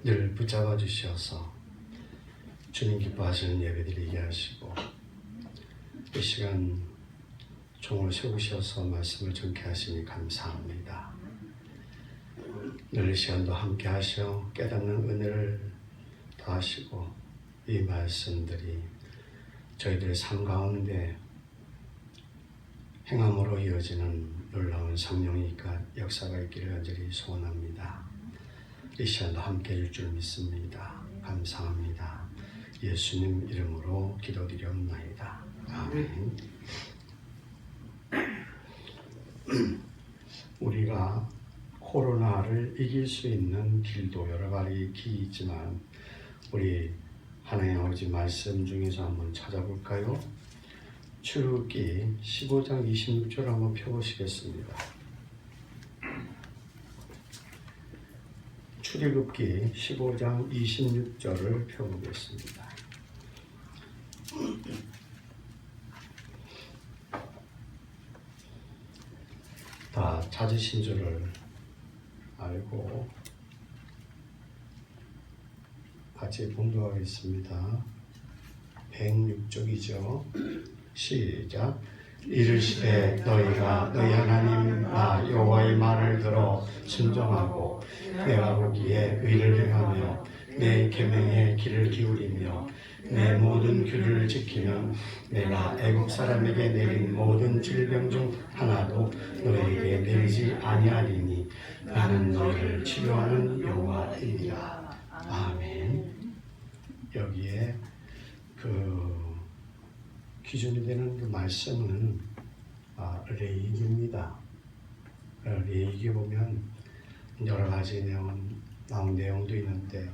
늘 붙잡아 주시어서 주님 기뻐하시는 예배드리게 하시고 이 시간 종을 세우셔서 말씀을 전케 하시니 감사합니다. 늘 이 시간도 함께 하셔 깨닫는 은혜를 더하시고 이 말씀들이 저희들의 삶 가운데 행함으로 이어지는 놀라운 성령의 역사가 있기를 간절히 소원합니다. 이 시간도 함께 해줄 줄 믿습니다. 감사합니다. 예수님 이름으로 기도드리옵나이다. 아멘. 우리가 코로나를 이길 수 있는 길도 여러 가지 길이 있지만 우리 하나님 아버지 말씀 중에서 한번 찾아볼까요? 출애굽기 15장 26절 한번 펴보시겠습니다. 출애굽기 15장 26절을 펴보겠습니다. 다 찾으신 줄을 알고 같이 봉독하겠습니다. 106쪽이죠. 시작. 이르시되 너희가 너희 하나님 나 여호와의 말을 들어 순종하고 내가 보기에 의를 행하며 내 계명에 귀를 기울이며 내 모든 규례를 지키면 내가 애국 사람에게 내린 모든 질병 중 하나도 너희에게 내리지 아니하리니 나는 너희를 치료하는 여호와이니라. 아멘. 여기에 기준이 되는 그 말씀은 레위기입니다. 레위기 보면 여러 가지 나온 내용도 있는데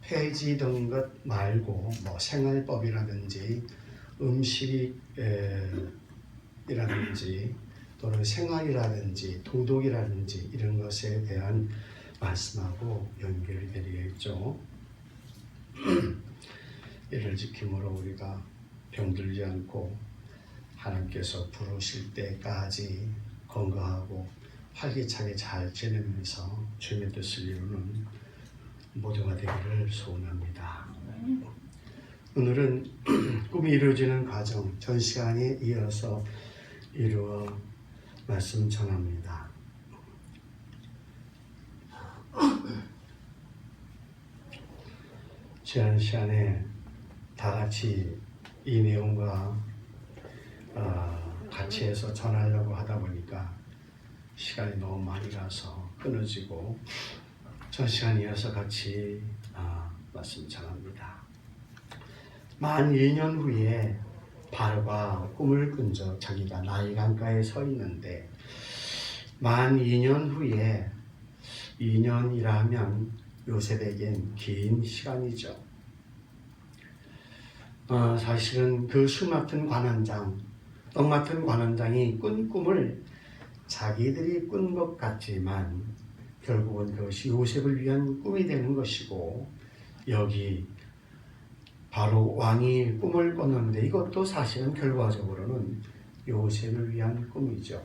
폐지된 것 말고 생활법이라든지 음식이라든지 또는 생활이라든지 도덕이라든지 이런 것에 대한 말씀하고 연결이 되겠죠. 이를 지킴으로 우리가 병들지 않고 하나님께서 부르실 때까지 건강하고 활기차게 잘 지내면서 주님의 뜻을 이루는 모두가 되기를 소원합니다. 오늘은 꿈이 이루어지는 과정 전 시간에 이어서 이루어 말씀 전합니다. 지난 시간에 다 같이 이 내용과 같이 해서 전하려고 하다 보니까 시간이 너무 많이 가서 끊어지고 전 시간 이어서 같이 말씀 전합니다. 만 2년 후에 바로가 꿈을 꾼 적 자기가 나일 강가에 서 있는데 만 2년 후에 2년이라면 요셉에겐 긴 시간이죠. 사실은 그 술 맡은 관원장, 떡 맡은 관원장이 꾼 꿈을 자기들이 꾼 것 같지만 결국은 그것이 요셉을 위한 꿈이 되는 것이고 여기 바로 왕이 꿈을 꿨는데 이것도 사실은 결과적으로는 요셉을 위한 꿈이죠.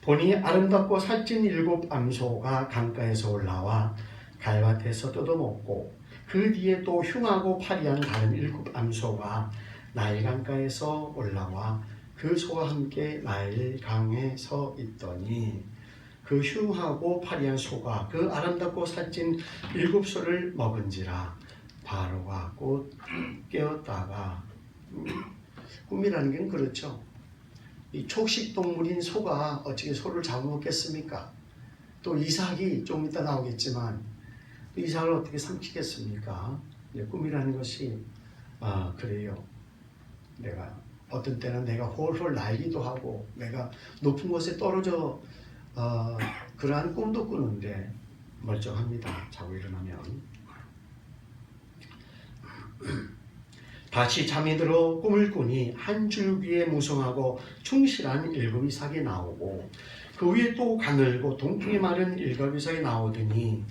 보니 아름답고 살찐 7 암소가 강가에서 올라와 갈밭에서 뜯어먹고 그 뒤에 또 흉하고 파리한 다른 7 암소가 나일강가에서 올라와 그 소와 함께 나일강에 서 있더니 그 흉하고 파리한 소가 그 아름답고 살찐 7소를 먹은지라 바로가 곧 깨었다가 꿈이라는 게 그렇죠. 이 초식동물인 소가 어떻게 소를 잡아먹겠습니까? 또 이삭이 좀 이따 나오겠지만 이삭을 어떻게 삼키겠습니까? 꿈이라는 것이 그래요. 내가 어떤 때는 내가 홀홀 날기도 하고 내가 높은 곳에 떨어져 그러한 꿈도 꾸는데 멀쩡합니다. 자고 일어나면 다시 잠이 들어 꿈을 꾸니 한 줄기에 무성하고 충실한 7 이삭이 나오고 그 위에 또 가늘고 동풍이 마른 7 이삭이 나오더니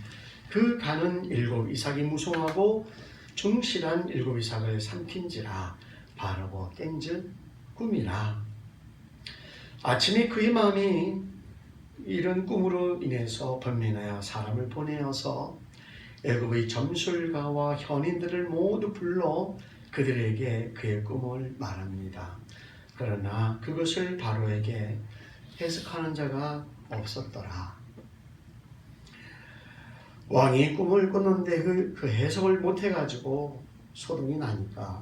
그 가는 7 이삭이 무성하고 충실한 7 이삭을 삼킨지라 바르고 깬즉 꿈이라. 아침에 그의 마음이 이런 꿈으로 인해서 번민하여 사람을 보내어서 애굽의 점술가와 현인들을 모두 불러 그들에게 그의 꿈을 말합니다. 그러나 그것을 바로에게 해석하는 자가 없었더라. 왕이 꿈을 꿨는데 그 해석을 못해가지고 소동이 나니까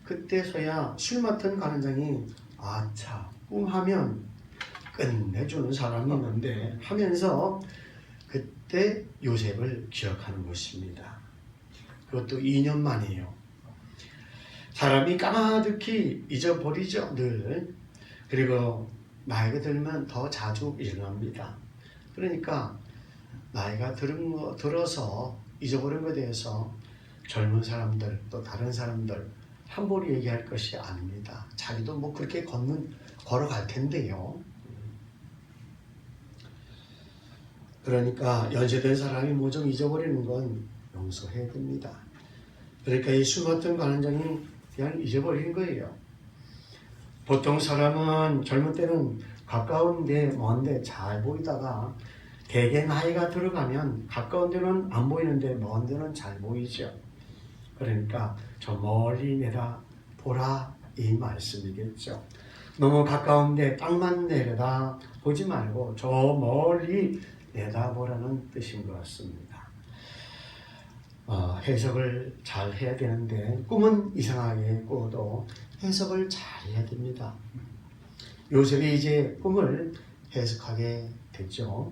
그때서야 술 맡은 관원장이 아차, 꿈하면 끝내주는 사람이 있는데 하면서 그때 요셉을 기억하는 것입니다. 그것도 2년 만이에요. 사람이 까마득히 잊어버리죠, 늘. 그리고 나이가 들면 더 자주 일어납니다. 그러니까 나이가 들어서 잊어버린 것에 대해서 젊은 사람들 또 다른 사람들 함부로 얘기할 것이 아닙니다. 자기도 뭐 그렇게 걸어갈 텐데요. 그러니까 연세된 사람이 뭐 좀 잊어버리는 건 용서해야 됩니다. 그러니까 이 술 맡은 관원장이 그냥 잊어버린 거예요. 보통 사람은 젊은 때는 가까운데 먼데 잘 보이다가 대개 나이가 들어가면 가까운 데는 안 보이는데 먼 데는 잘 보이죠. 그러니까 저 멀리 내다 보라 이 말씀이겠죠. 너무 가까운데 땅만 내려다 보지 말고 저 멀리 내다보라는 뜻인 것 같습니다. 해석을 잘 해야 되는데 꿈은 이상하게 꿔도 해석을 잘 해야 됩니다. 요셉이 이제 꿈을 해석하게 됐죠.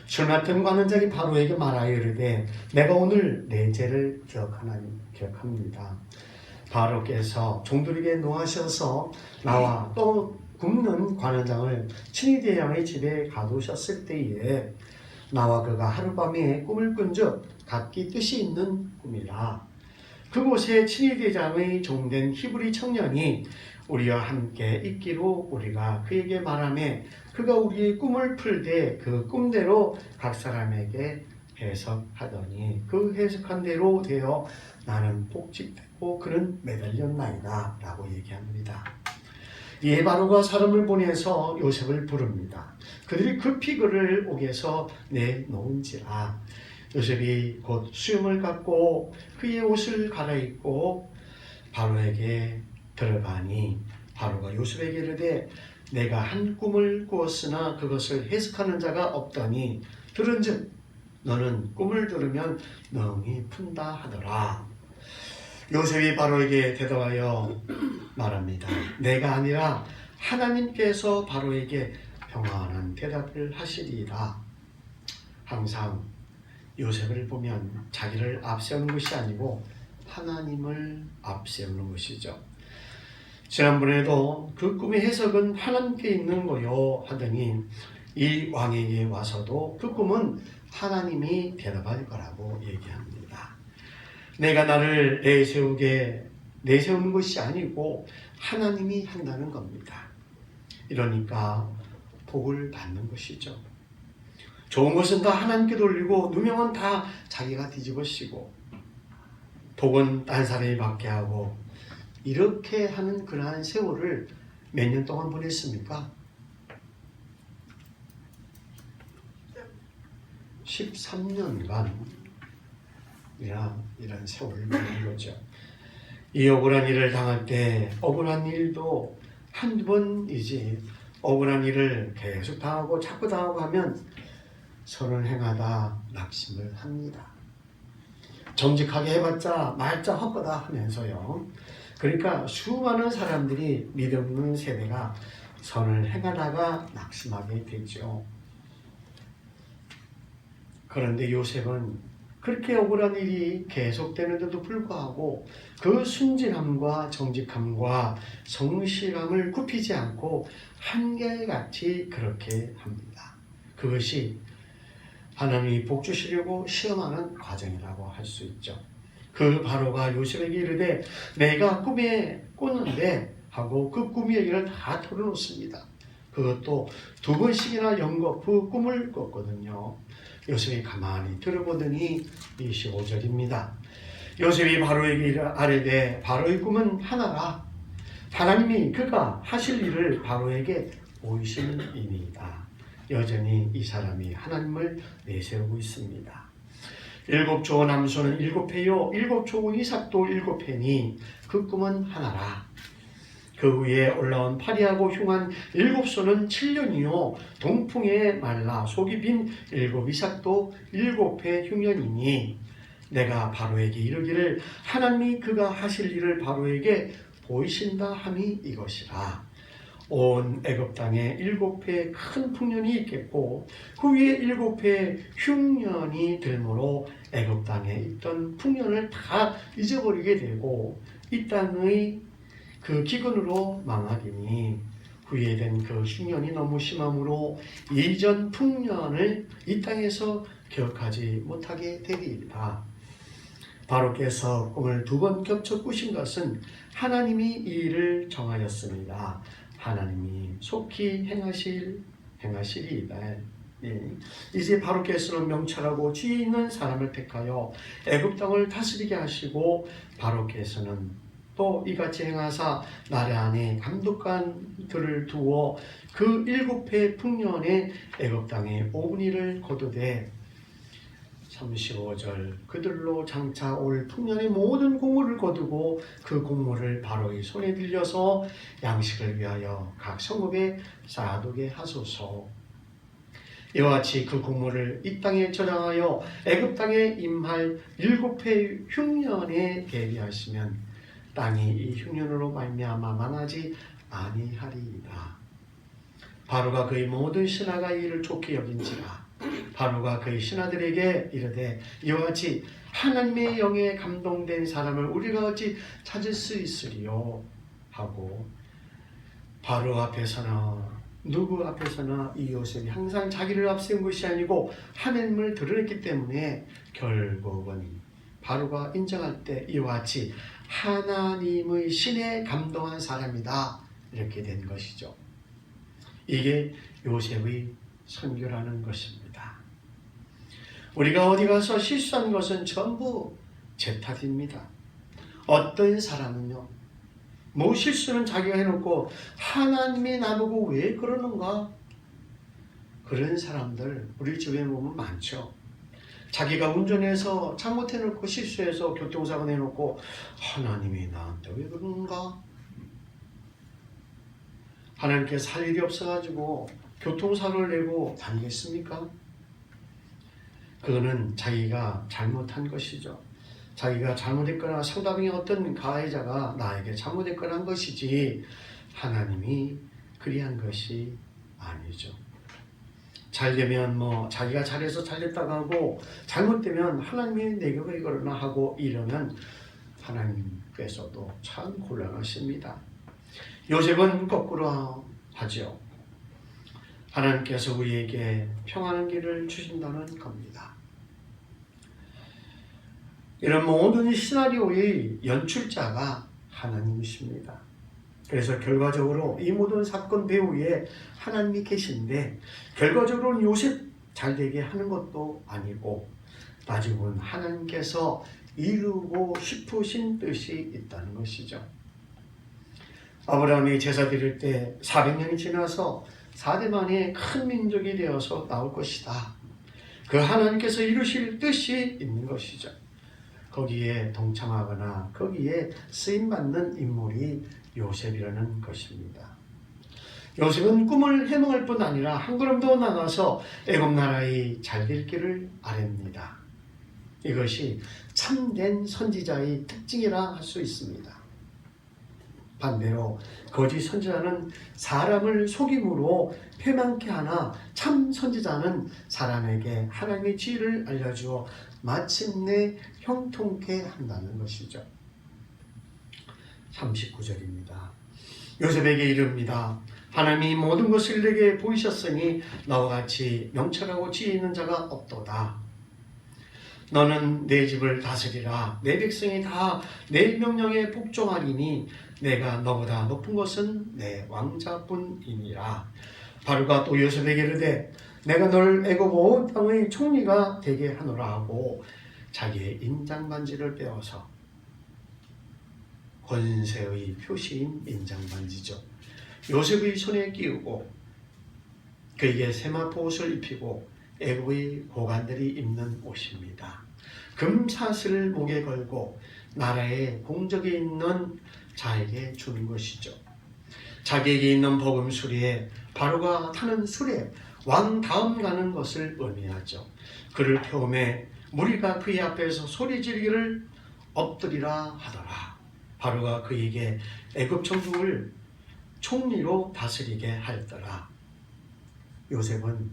술 맡은 관원장이 바로에게 말하여 이르되 내가 오늘 내 죄를 기억합니다. 바로께서 종들에게 노하셔서 나와 또 굶는 관원장을 친위대 왕의 집에 가두셨을 때에 나와 그가 하룻밤에 꿈을 꾼즉 각기 뜻이 있는 꿈이라. 그곳에 친위대장의 종된 히브리 청년이 우리와 함께 있기로 우리가 그에게 말하매 그가 우리의 꿈을 풀되 그 꿈대로 각 사람에게 해석하더니 그 해석한 대로 되어 나는 복직되고 그는 매달렸나이다 라고 얘기합니다. 이에 바로가 사람을 보내서 요셉을 부릅니다. 그들이 급히 그를 옥에서 내놓은지라. 요셉이 곧 수염을 깎고 그의 옷을 갈아입고 바로에게 들어가니 바로가 요셉에게 이르되 내가 한 꿈을 꾸었으나 그것을 해석하는 자가 없더니 들은즉 너는 꿈을 들으면 능히 푼다 하더라. 요셉이 바로에게 대답하여 말합니다. 내가 아니라 하나님께서 바로에게 평안한 대답을 하시리이다. 항상 요셉을 보면 자기를 앞세우는 것이 아니고 하나님을 앞세우는 것이죠. 지난번에도 그 꿈의 해석은 하나님께 있는 거요 하더니 이 왕에게 와서도 그 꿈은 하나님이 대답할 거라고 얘기합니다. 내가 나를 내세우는 것이 아니고 하나님이 한다는 겁니다. 이러니까 복을 받는 것이죠. 좋은 것은 다 하나님께 돌리고 누명은 다 자기가 뒤집어 씌고 복은 딴 사람이 받게 하고 이렇게 하는 그러한 세월을 몇 년 동안 보냈습니까? 13년간 이런 세월을 보낸 거죠. 이 억울한 일을 당할 때 억울한 일도 한두 번이지 억울한 일을 계속 당하고 자꾸 당하고 하면 선을 행하다 낙심을 합니다. 정직하게 해봤자 말자 헛거다 하면서요. 그러니까 수많은 사람들이 믿음없는 세대가 선을 행하다가 낙심하게 되죠. 그런데 요셉은 그렇게 억울한 일이 계속되는데도 불구하고 그 순진함과 정직함과 성실함을 굽히지 않고 한결같이 그렇게 합니다. 그것이 하나님이 복 주시려고 시험하는 과정이라고 할 수 있죠. 그 바로가 요셉에게 이르되 내가 꿈에 꿨는데 하고 그 꿈 얘기를 다 털어놓습니다. 그것도 2번씩이나 연거 그 꿈을 꿨거든요. 요셉이 가만히 들어보더니 25절입니다. 요셉이 바로에게 아뢰되 바로의 꿈은 하나라. 하나님이 그가 하실 일을 바로에게 보이심이니이다. 여전히 이 사람이 하나님을 내세우고 있습니다. 일곱 조 남소는 일곱 해요 일곱 조 이삭도 일곱 해니 그 꿈은 하나라. 그 위에 올라온 파리하고 흉한 일곱 소는 7년이요 동풍에 말라 속이 빈 일곱 이삭도 일곱 해 흉년이니 내가 바로에게 이르기를 하나님이 그가 하실 일을 바로에게 보이신다 함이 이것이라. 온 애굽 땅에 일곱 해 큰 풍년이 있겠고 그 위에 일곱 해 흉년이 들므로 애굽 땅에 있던 풍년을 다 잊어버리게 되고 이 땅의 그 기근으로 망하리니 후회된 그 흉년이 너무 심함으로 이전 풍년을 이 땅에서 기억하지 못하게 되리이다. 바로께서 꿈을 두 번 겹쳐 꾸신 것은 하나님이 이 일을 정하였습니다. 하나님이 속히 행하시리이다. 이제 바로께서는 명철하고 지혜 있는 사람을 택하여 애굽 땅을 다스리게 하시고 바로께서는 또 이같이 행하사 나라 안에 감독관들을 두어 그 일곱 해 풍년에 애굽 땅에 5분위를 거두되 35절 그들로 장차 올 풍년의 모든 곡물을 거두고 그 곡물을 바로의 손에 들려서 양식을 위하여 각 성읍에 쌓아두게 하소서. 이와 같이 그 곡물을 이 땅에 저장하여 애굽 땅에 임할 일곱 해 흉년에 대비하시면 땅이 이 흉년으로 말미암아 망하지 아니하리이다. 바로가 그의 모든 신하가 이를 좋게 여긴지라. 바로가 그의 신하들에게 이르되 이와 같이 하나님의 영에 감동된 사람을 우리가 어찌 찾을 수 있으리요 하고 바로 앞에서나 누구 앞에서나 이 요셉이 항상 자기를 앞세운 것이 아니고 하나님을 드러냈기 때문에 결국은 바로가 인정할 때 이와 같이 하나님의 신에 감동한 사람이다 이렇게 된 것이죠. 이게 요셉의 선교라는 것입니다. 우리가 어디 가서 실수한 것은 전부 제 탓입니다. 어떤 사람은요, 뭐 실수는 자기가 해놓고 하나님이 나보고 왜 그러는가? 그런 사람들 우리 주변에 보면 많죠. 자기가 운전해서 잘못해놓고 실수해서 교통사고 내놓고 하나님이 나한테 왜 그러는가? 하나님께서 할 일이 없어가지고 교통사고를 내고 다니겠습니까? 그거는 자기가 잘못한 것이죠. 자기가 잘못했거나 상대방의 어떤 가해자가 나에게 잘못했거나 한 것이지 하나님이 그리한 것이 아니죠. 잘되면 뭐 자기가 잘해서 잘됐다고 하고 잘못되면 하나님이 내게 왜 그러나 하고 이러면 하나님께서도 참 곤란하십니다. 요셉은 거꾸로 하죠. 하나님께서 우리에게 평안한 길을 주신다는 겁니다. 이런 모든 시나리오의 연출자가 하나님이십니다. 그래서 결과적으로 이 모든 사건 배후에 하나님이 계신데 결과적으로는 요셉 잘되게 하는 것도 아니고 나중은 하나님께서 이루고 싶으신 뜻이 있다는 것이죠. 아브라함이 제사 드릴 때 400년이 지나서 4대 만에 큰 민족이 되어서 나올 것이다. 그 하나님께서 이루실 뜻이 있는 것이죠. 거기에 동참하거나 거기에 쓰임받는 인물이 요셉이라는 것입니다. 요셉은 꿈을 해몽할 뿐 아니라 한 걸음 더 나가서 애굽 나라의 잘될 길을 아뢰입니다. 이것이 참된 선지자의 특징이라 할 수 있습니다. 반대로 거짓 선지자는 사람을 속임으로 패망케 하나 참 선지자는 사람에게 하나님의 지혜를 알려주어 마침내 형통케 한다는 것이죠. 39절입니다. 요셉에게 이릅니다. 하나님이 모든 것을 내게 보이셨으니 너와 같이 명철하고 지혜 있는 자가 없도다. 너는 내 집을 다스리라. 내 백성이 다 내 명령에 복종하리니 내가 너보다 높은 것은 내 왕자뿐이니라. 바로가 또 요셉에게 이르되 내가 널 애굽 온 땅의 총리가 되게 하노라 하고 자기의 인장반지를 빼어서 권세의 표시인 인장반지죠. 요셉의 손에 끼우고 그에게 세마포 옷을 입히고 애굽의 고관들이 입는 옷입니다. 금사슬을 목에 걸고 나라의 공적에 있는 자에게 주는 것이죠. 자기에게 있는 복음 수레에 바로가 타는 수레 왕 다음 가는 것을 의미하죠. 그를 태우매 무리가 그의 앞에서 소리 지르기를 엎드리라 하더라. 바로가 그에게 애굽 천국을 총리로 다스리게 하였더라. 요셉은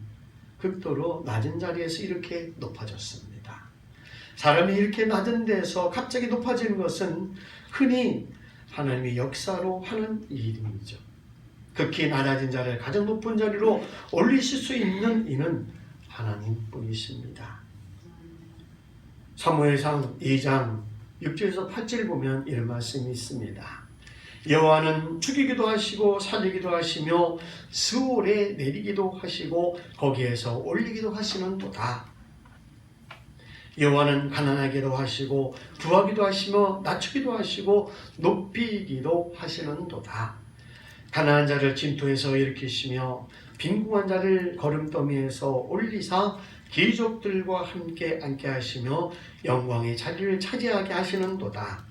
극도로 낮은 자리에서 이렇게 높아졌습니다. 사람이 이렇게 낮은 데서 갑자기 높아지는 것은 흔히 하나님의 역사로 하는 일이죠. 극히 낮아진 자를 가장 높은 자리로 올리실 수 있는 이는 하나님뿐이십니다. 사무엘상 2장 6절에서 8절 보면 이런 말씀이 있습니다. 여호와는 죽이기도 하시고 살리기도 하시며 스올에 내리기도 하시고 거기에서 올리기도 하시는도다. 여호와는 가난하게도 하시고 부하기도 하시며 낮추기도 하시고 높이기도 하시는도다. 가난한 자를 진토에서 일으키시며 빈궁한 자를 거름더미에서 올리사 귀족들과 함께 앉게 하시며 영광의 자리를 차지하게 하시는도다.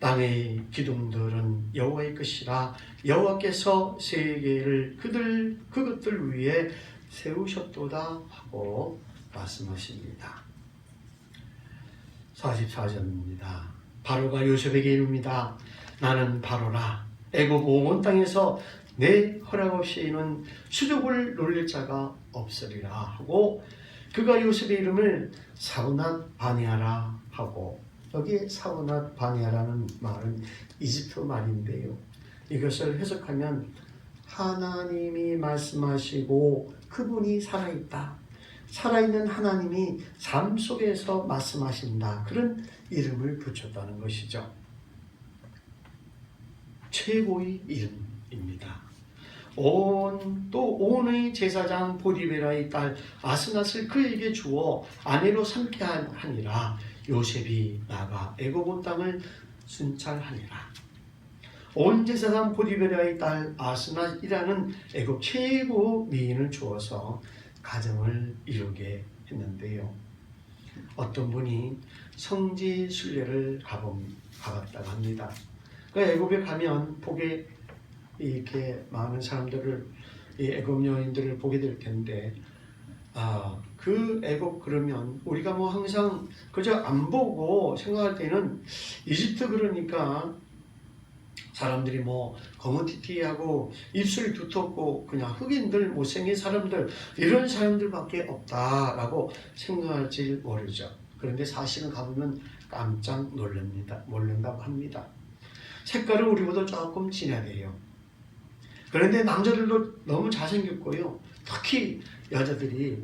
땅의 기둥들은 여호와의 것이라 여호와께서 세계를 그것들 위에 세우셨도다 하고 말씀하십니다. 44절입니다. 바로가 요셉에게 이릅니다. 나는 바로라. 애굽 온 땅에서 내 허락 없이는 수족을 놀릴 자가 없으리라 하고 그가 요셉의 이름을 사우낫 바네아라 하고 여기에 사우낫 바네아라는 말은 이집트 말인데요. 이것을 해석하면 하나님이 말씀하시고 그분이 살아있다. 살아있는 하나님이 삶 속에서 말씀하신다. 그런 이름을 붙였다는 것이죠. 최고의 이름입니다. 온의 제사장 보디베라의 딸 아스낫을 그에게 주어 아내로 삼게 하니라. 요셉이 나가 애굽 온 땅을 순찰하니라. 온 제사장 보디베라의 딸 아스낫이라는 애굽 최고 미인을 주어서 가정을 이루게 했는데요. 어떤 분이 성지 순례를 가봤다고 합니다. 그 애굽에 가면 보게 이렇게 많은 사람들을 이 애굽 여인들을 보게 될 텐데 그 애굽 그러면 우리가 뭐 항상 그저 안 보고 생각할 때는 이집트 그러니까 사람들이 뭐 거무튀튀하고 입술이 두텁고 그냥 흑인들 못생긴 사람들 이런 사람들밖에 없다라고 생각할지 모르죠. 그런데 사실은 가보면 깜짝 놀란다고 합니다. 색깔은 우리보다 조금 진하대요. 그런데 남자들도 너무 잘생겼고요. 특히 여자들이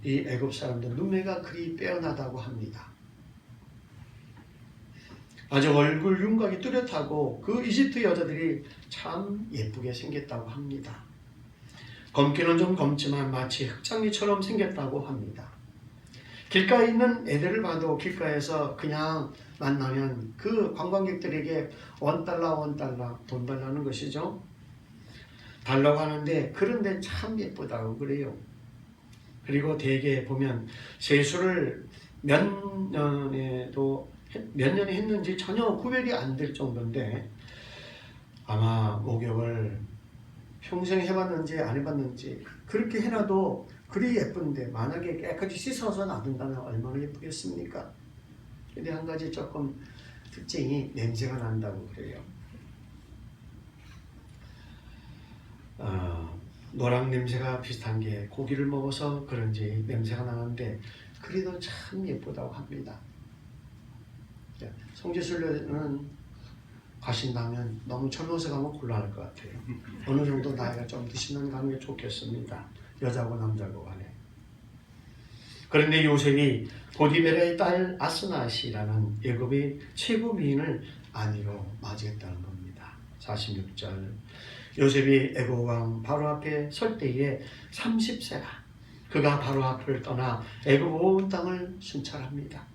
이 애굽 사람들 눈매가 그리 빼어나다고 합니다. 아주 얼굴 윤곽이 뚜렷하고 그 이집트 여자들이 참 예쁘게 생겼다고 합니다. 검기는 좀 검지만 마치 흑장미처럼 생겼다고 합니다. 길가에 있는 애들을 봐도 길가에서 그냥 만나면 그 관광객들에게 $1 돈 달라는 것이죠. 달라고 하는데 그런데 참 예쁘다고 그래요. 그리고 대개 보면 세수를 몇 년에 했는지 전혀 구별이 안 될 정도인데 아마 목욕을 평생 해봤는지 안 해봤는지 그렇게 해놔도 그리 예쁜데 만약에 깨끗이 씻어서 놔둔다면 얼마나 예쁘겠습니까? 근데 한 가지 조금 특징이 냄새가 난다고 그래요. 노랑 냄새가 비슷한 게 고기를 먹어서 그런지 냄새가 나는데 그래도 참 예쁘다고 합니다. 성지순례는 가신다면 너무 젊어서 가면 곤란할 것 같아요. 어느 정도 나이가 좀 드시면 가는 게 좋겠습니다. 여자고 남자고 간에. 그런데 요셉이 보디베라의 딸 아스낫이라는 애굽의 최고 미인을 아내로 맞이했다는 겁니다. 46절 요셉이 애굽 왕 바로 앞에 설 때에 30세라. 그가 바로 앞을 떠나 애굽 온 땅을 순찰합니다.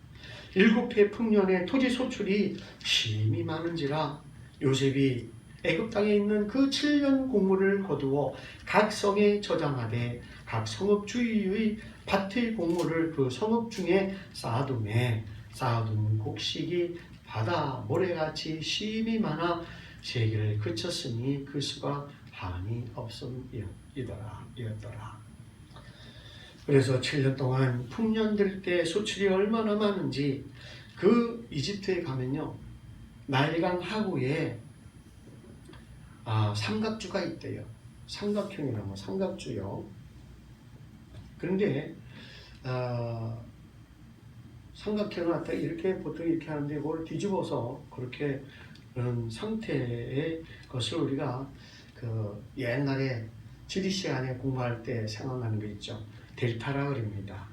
7해 풍년의 토지 소출이 심히 많은지라 요셉이 애굽 땅에 있는 그 7년 공물을 거두어 각 성에 저장하되 각 성읍 주위의 밭의 공물을 그 성읍 중에 쌓아둔 곡식이 바다 모래같이 심이 많아 세기를 그쳤으니 그 수가 한이 없음이었더라. 그래서 7년 동안 풍년 들 때 소출이 얼마나 많은지 그 이집트에 가면요, 나일강 하구에 삼각주가 있대요. 삼각형이라고, 삼각주요. 그런데 삼각형을 갖다 이렇게 보통 이렇게 하는데 그걸 뒤집어서 그렇게 그런 상태의 것을 우리가 그 옛날에 지리 시간에 공부할 때 생각나는 게 있죠. 델타라 그럽니다.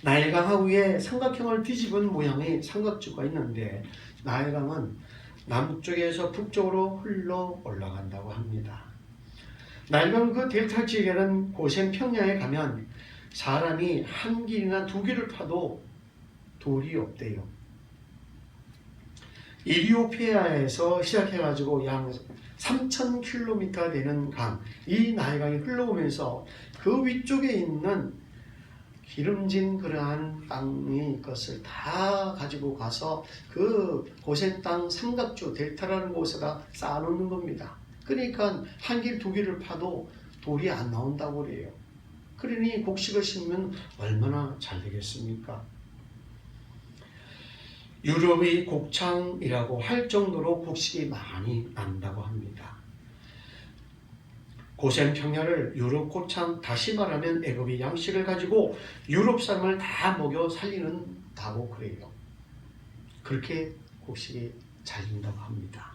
나일강 하구에 삼각형을 뒤집은 모양의 삼각주가 있는데 나일강은 남쪽에서 북쪽으로 흘러 올라간다고 합니다. 나일강 그 델타 지역에는 고센 평야에 가면 사람이 한 길이나 두 길을 파도 돌이 없대요. 이리오피아에서 시작해가지고 약 3,000km 되는 강, 이 나일강이 흘러오면서 그 위쪽에 있는 기름진 그러한 땅의 것을 다 가지고 가서 그 고센 땅 삼각주 델타라는 곳에다 쌓아놓는 겁니다. 그러니까 한 길 두 길을 파도 돌이 안 나온다고 그래요. 그러니 곡식을 심으면 얼마나 잘 되겠습니까? 유럽의 곡창이라고 할 정도로 곡식이 많이 난다고 합니다. 고센 평야를 유럽 곡창, 다시 말하면 애굽의 양식을 가지고 유럽 사람을 다 먹여 살리는다고 그래요. 그렇게 곡식이 잘 된다고 합니다.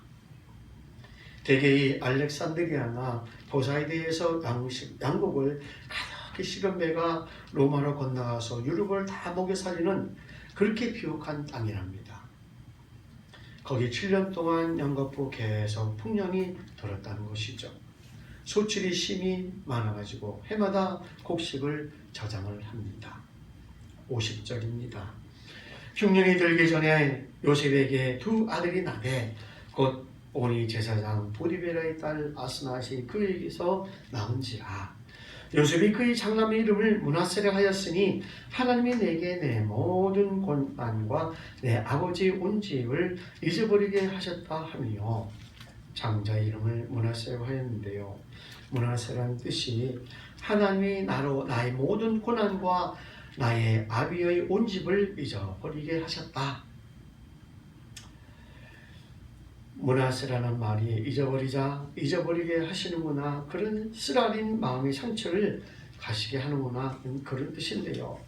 대개의 알렉산드리아나 포사이드에서 양곡을 가득히 실은 배가 로마로 건너가서 유럽을 다 먹여 살리는 그렇게 비옥한 땅이랍니다. 거기 7년 동안 양곡부 계속 풍년이 들었다는 것이죠. 소출이 심이 많아가지고 해마다 곡식을 저장을 합니다. 50절입니다. 흉년이 들기 전에 요셉에게 두 아들이 나되 곧 오니 제사장 보디베라의 딸 아스낫이 그에게서 낳은지라. 요셉이 그의 장남의 이름을 므낫세라 하였으니 하나님이 내게 내 모든 고난과 내 아버지의 온 집을 잊어버리게 하셨다 하며 장자의 이름을 므낫세라 하였는데요. 므낫세라는 뜻이 하나님이 나로 나의 모든 고난과 나의 아비의 온 집을 잊어버리게 하셨다. 므낫세라는 말이 잊어버리게 하시는구나, 그런 쓰라린 마음의 상처를 가시게 하는구나, 그런 뜻인데요.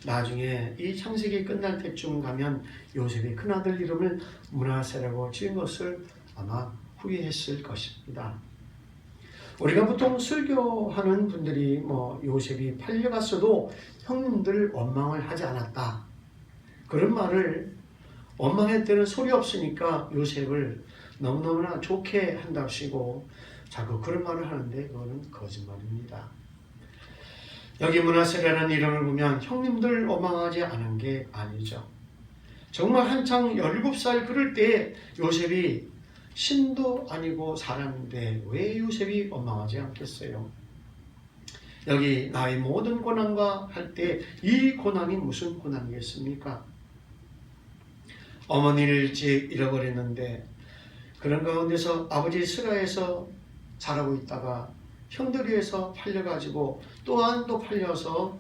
나중에 이 창세기 끝날 때쯤 가면 요셉의 큰아들 이름을 므낫세라고 지은 것을 아마 후회했을 것입니다. 우리가 보통 설교하는 분들이 요셉이 팔려갔어도 형님들 원망을 하지 않았다, 그런 말을 원망했다는 소리 없으니까 요셉을 너무너무나 좋게 한답시고 자꾸 그런 말을 하는데 그거는 거짓말입니다. 여기 므낫세라는 이름을 보면 형님들 원망하지 않은 게 아니죠. 정말 한창 17살 그럴 때 요셉이 신도 아니고 사람인데 왜 요셉이 원망하지 않겠어요? 여기 나의 모든 고난과 할 때 이 고난이 무슨 고난이겠습니까? 어머니를 일찍 잃어버렸는데 그런 가운데서 아버지 스라에서 자라고 있다가 형들이 해서 팔려가지고 또한 또 팔려서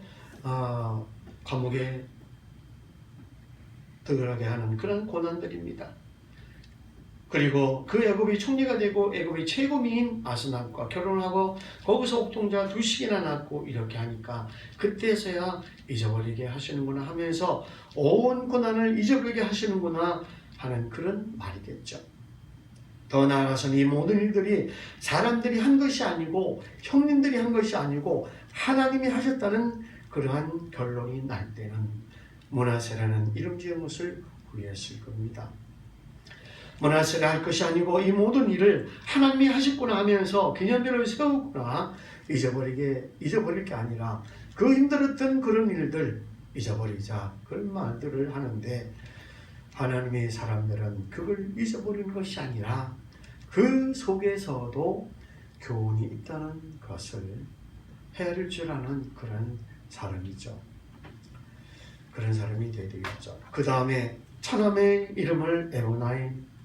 감옥에 들어가게 하는 그런 고난들입니다. 그리고 그 애굽이 총리가 되고 애굽의 최고미인 아스낫과 결혼하고 거기서 옥동자 2씩이나 낳고 이렇게 하니까 그때서야 잊어버리게 하시는구나 하면서 온 고난을 잊어버리게 하시는구나 하는 그런 말이겠죠. 더 나아가서는 이 모든 일들이 사람들이 한 것이 아니고 형님들이 한 것이 아니고 하나님이 하셨다는 그러한 결론이 날 때는 므낫세라는 이름 지은 것을 후회했을 겁니다. 므낫세가 할 것이 아니고 이 모든 일을 하나님이 하셨구나 하면서 기념비를 세우구나 잊어버릴 게 아니라 그 힘들었던 그런 일들 잊어버리자, 그런 말들을 하는데 하나님의 사람들은 그걸 잊어버리는 것이 아니라 그 속에서도 교훈이 있다는 것을 헤아릴 줄 아는 그런 사람이죠. 그런 사람이 되야 되겠죠. 그 다음에 처남의 이름을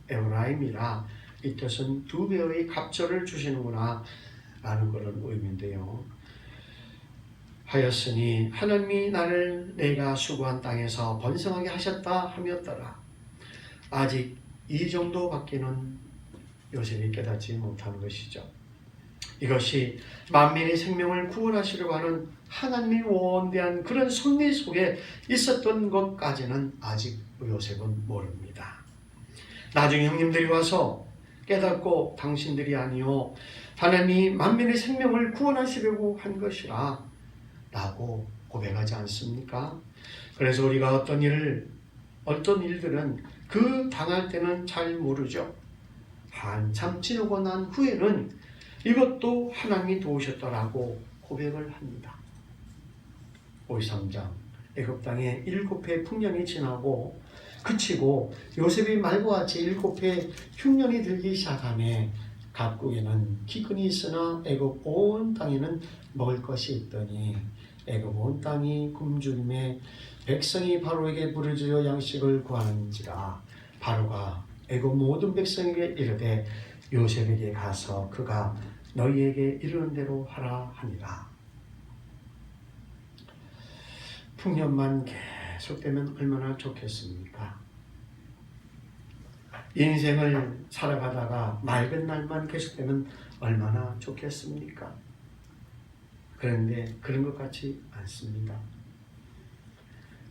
에브라임이라, 이 뜻은 2배의 갑절을 주시는구나 라는 그런 의미인데요. 하였으니 하나님이 나를 내가 수고한 땅에서 번성하게 하셨다 하였더라. 아직 이 정도밖에는 요셉이 깨닫지 못하는 것이죠. 이것이 만민의 생명을 구원하시려고 하는 하나님의 원대한 그런 섭리 속에 있었던 것까지는 아직 요셉은 모릅니다. 나중에 형님들이 와서 깨닫고 당신들이 아니요 하나님이 만민의 생명을 구원하시려고 한 것이라 라고 고백하지 않습니까? 그래서 우리가 어떤 일들은 그 당할 때는 잘 모르죠. 한참 지나고 난 후에는 이것도 하나님이 도우셨다라고 고백을 합니다. 53장 애굽 땅에 7해 풍년이 지나고 그치고 요셉이 말과 같이 7해 흉년이 들기 시작하매 각국에는 기근이 있으나 애굽 온 땅에는 먹을 것이 있더니 애굽 온 땅이 굶주림에 백성이 바로에게 부르짖어 양식을 구하는지라. 바로가 애굽 모든 백성에게 이르되 요셉에게 가서 그가 너희에게 이르는 대로 하라 하니라. 풍년만 계속되면 얼마나 좋겠습니까? 인생을 살아가다가 맑은 날만 계속되면 얼마나 좋겠습니까? 그런데 그런 것 같지 않습니다.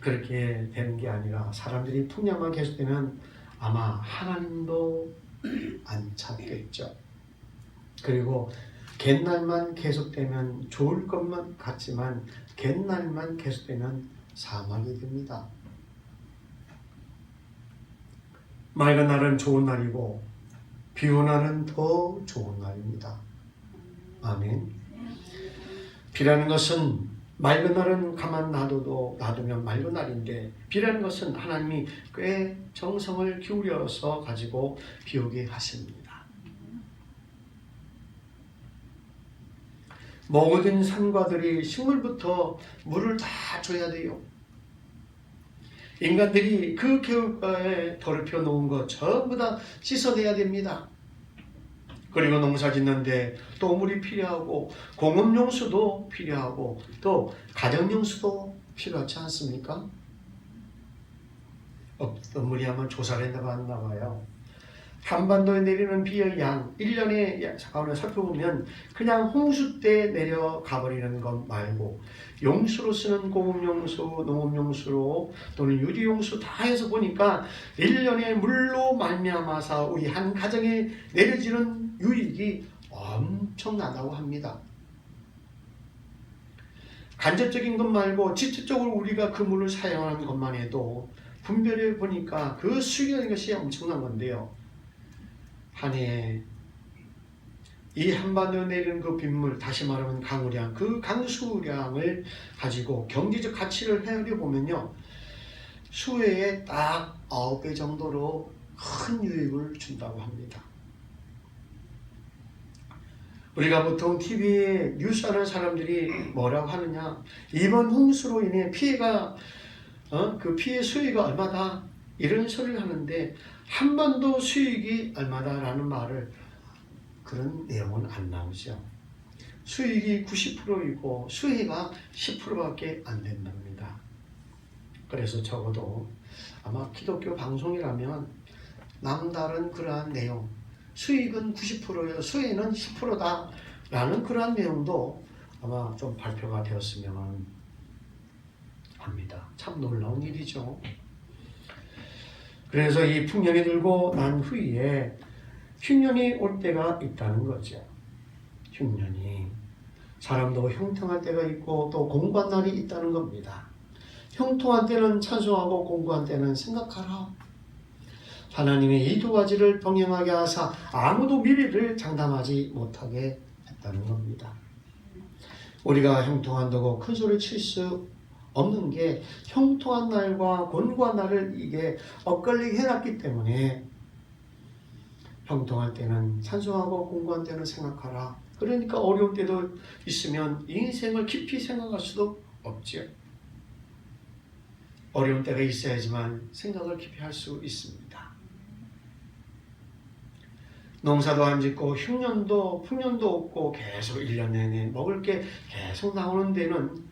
그렇게 되는 게 아니라 사람들이 풍년만 계속되면 아마 하나님도 안 찾겠죠. 그리고 갯날만 계속되면 좋을 것만 같지만 갯날만 계속되면 사막이 됩니다. 맑은 날은 좋은 날이고 비 오는 날은 더 좋은 날입니다. 아멘. 비라는 것은 맑은 날은 가만 놔두면 맑은 날인데 비라는 것은 하나님이 꽤 정성을 기울여서 가지고 비 오게 하십니다. 모든 산과들이 식물부터 물을 다 줘야 돼요. 인간들이 그 겨울바에 더럽혀 놓은 것 전부 다 씻어내야 됩니다. 그리고 농사 짓는데 또 물이 필요하고 공업용수도 필요하고 또 가정용수도 필요하지 않습니까? 어떤 분이 한번 조사를 했나 봐요. 한반도에 내리는 비의 양 1년에 잠깐만 살펴보면 그냥 홍수 때 내려가 버리는 것 말고 용수로 쓰는 공업용수, 농업용수로 또는 유리용수 다 해서 보니까 1년에 물로 말미암아서 우리 한 가정에 내려지는 유익이 엄청나다고 합니다. 간접적인 것 말고 직접적으로 우리가 그 물을 사용하는 것만 해도 분별해 보니까 그 수익이라는 것이 엄청난 건데요. 한 해에 이 한반도에 내리는 그 빗물, 다시 말하면 강우량, 그 강수량을 가지고 경제적 가치를 헤아려 보면요, 수해에 딱 9배 정도로 큰 유익을 준다고 합니다. 우리가 보통 TV에 뉴스하는 사람들이 뭐라고 하느냐, 이번 홍수로 인해 피해가 그 피해 수익이 얼마다 이런 소리를 하는데 한반도 수익이 얼마다라는 말을 그런 내용은 안 나오죠. 수익이 90%이고 수혜가 10%밖에 안 된답니다. 그래서 적어도 아마 기독교 방송이라면 남다른 그러한 내용, 수익은 90%예요, 수혜는 10%다 라는 그러한 내용도 아마 좀 발표가 되었으면 합니다. 참 놀라운 일이죠. 그래서 이 풍년이 들고 난 후에 흉년이 올 때가 있다는 거죠. 흉년이 사람도 형통할 때가 있고 또 공고한 날이 있다는 겁니다. 형통한 때는 찬송하고 공고한 때는 생각하라. 하나님이 이 두 가지를 병행하게 하사 아무도 미래를 장담하지 못하게 했다는 겁니다. 우리가 형통한다고 큰 소리 칠 수 없는 게 형통한 날과 곤고한 날을 이게 엇갈리게 해놨기 때문에 형통할 때는 찬송하고 공부할 때는 생각하라. 그러니까 어려울 때도 있으면 인생을 깊이 생각할 수도 없지요. 어려운 때가 있어야지만 생각을 깊이 할 수 있습니다. 농사도 안 짓고 흉년도 풍년도 없고 계속 1년 내내 먹을 게 계속 나오는 데는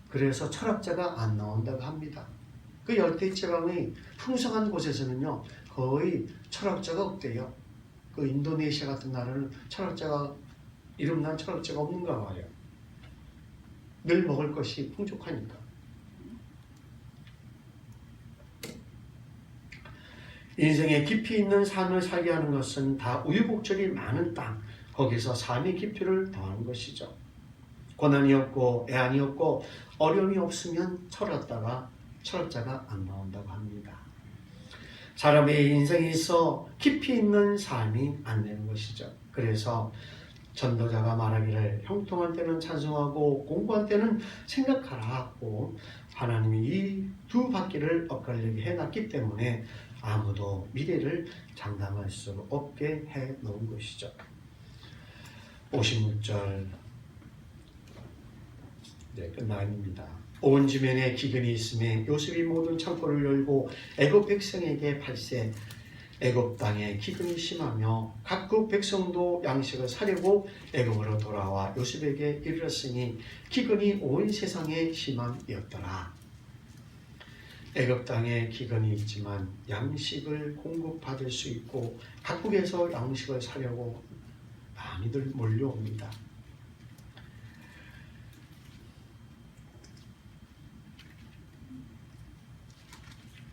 그래서 철학자가 안 나온다고 합니다. 그 열대지방의 풍성한 곳에서는요 거의 철학자가 없대요. 그 인도네시아 같은 나라는 철학자가 이름난 철학자가 없는가 봐요. 늘 먹을 것이 풍족하니까. 인생에 깊이 있는 삶을 살게 하는 것은 다 우유곡절이 많은 땅, 거기서 삶의 깊이를 더하는 것이죠. 고난이 없고 애환이 없고 어려움이 없으면 철학자가 안 나온다고 합니다. 사람의 인생에 있어 깊이 있는 삶이 안 되는 것이죠. 그래서 전도자가 말하기를 형통할 때는 찬송하고 공부할 때는 생각하라 하고 하나님이 이 두 바퀴를 엇갈리게 해놨기 때문에 아무도 미래를 장담할 수 없게 해놓은 것이죠. 56절 끝나입니다. 온 지면에 기근이 있음에 요셉이 모든 창고를 열고 애굽 백성에게 팔세. 애굽 땅에 기근이 심하며 각국 백성도 양식을 사려고 애굽으로 돌아와 요셉에게 이르렀으니 기근이 온 세상에 심함이었더라. 애굽 땅에 기근이 있지만 양식을 공급받을 수 있고 각국에서 양식을 사려고 많이들 몰려옵니다.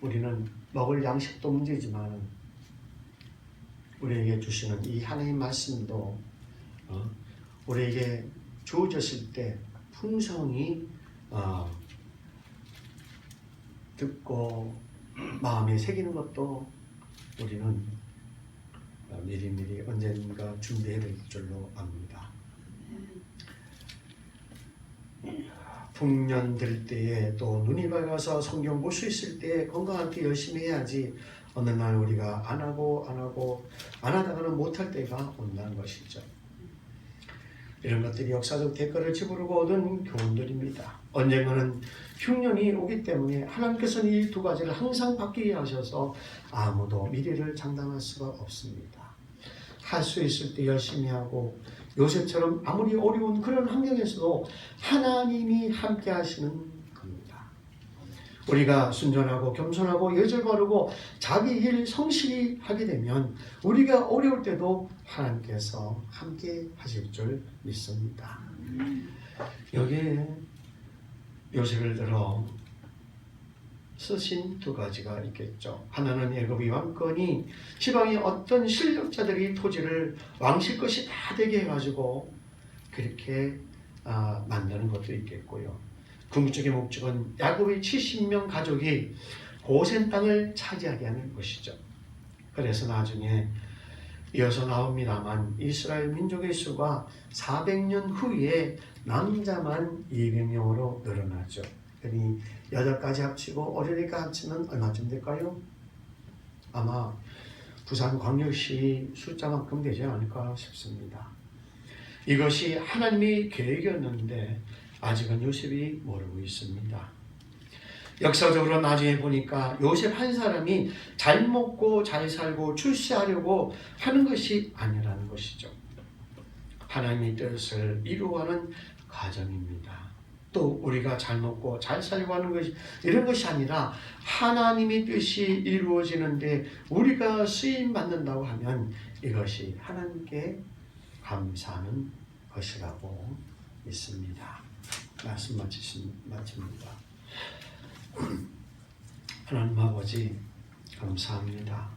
우리는 먹을 양식도 문제지만 우리에게 주시는 이 하나님 말씀도 우리에게 주어졌을 때 풍성히 듣고 마음에 새기는 것도 우리는 미리미리 언젠가 준비해야 될 줄로 압니다. 풍년 들 때에 또 눈이 밝아서 성경 볼 수 있을 때에 건강하게 열심히 해야지 어느 날 우리가 안 하다가는 못할 때가 온다는 것이죠. 이런 것들이 역사적 대가를 지불하고 얻은 교훈들입니다. 언젠가는 흉년이 오기 때문에 하나님께서는 이 두 가지를 항상 바뀌게 하셔서 아무도 미래를 장담할 수가 없습니다. 할 수 있을 때 열심히 하고 요셉처럼 아무리 어려운 그런 환경에서도 하나님이 함께 하시는 겁니다. 우리가 순전하고 겸손하고 예절 바르고 자기 일 성실히 하게 되면 우리가 어려울 때도 하나님께서 함께 하실 줄 믿습니다. 여기에 요셉을 들어 쓰신 두 가지가 있겠죠. 하나는 애굽의 왕권이 지방의 어떤 실력자들이 토지를 왕실 것이 다 되게 해가지고 그렇게 만드는 것도 있겠고요. 궁극적인 목적은 야곱의 70명 가족이 고센 땅을 차지하게 하는 것이죠. 그래서 나중에 이어서 나옵니다만 이스라엘 민족의 수가 400년 후에 남자만 200명으로 늘어나죠. 그러니 8가지 합치고 어린이가 합치면 얼마쯤 될까요? 아마 부산광역시 숫자만큼 되지 않을까 싶습니다. 이것이 하나님의 계획이었는데 아직은 요셉이 모르고 있습니다. 역사적으로 나중에 보니까 요셉 한 사람이 잘 먹고 잘 살고 출세하려고 하는 것이 아니라는 것이죠. 하나님의 뜻을 이루어가는 과정입니다. 또 우리가 잘 먹고 잘 살려고 하는 것이 이런 것이 아니라 하나님의 뜻이 이루어지는데 우리가 쓰임 받는다고 하면 이것이 하나님께 감사하는 것이라고 믿습니다. 말씀 마칩니다. 하나님 아버지 감사합니다.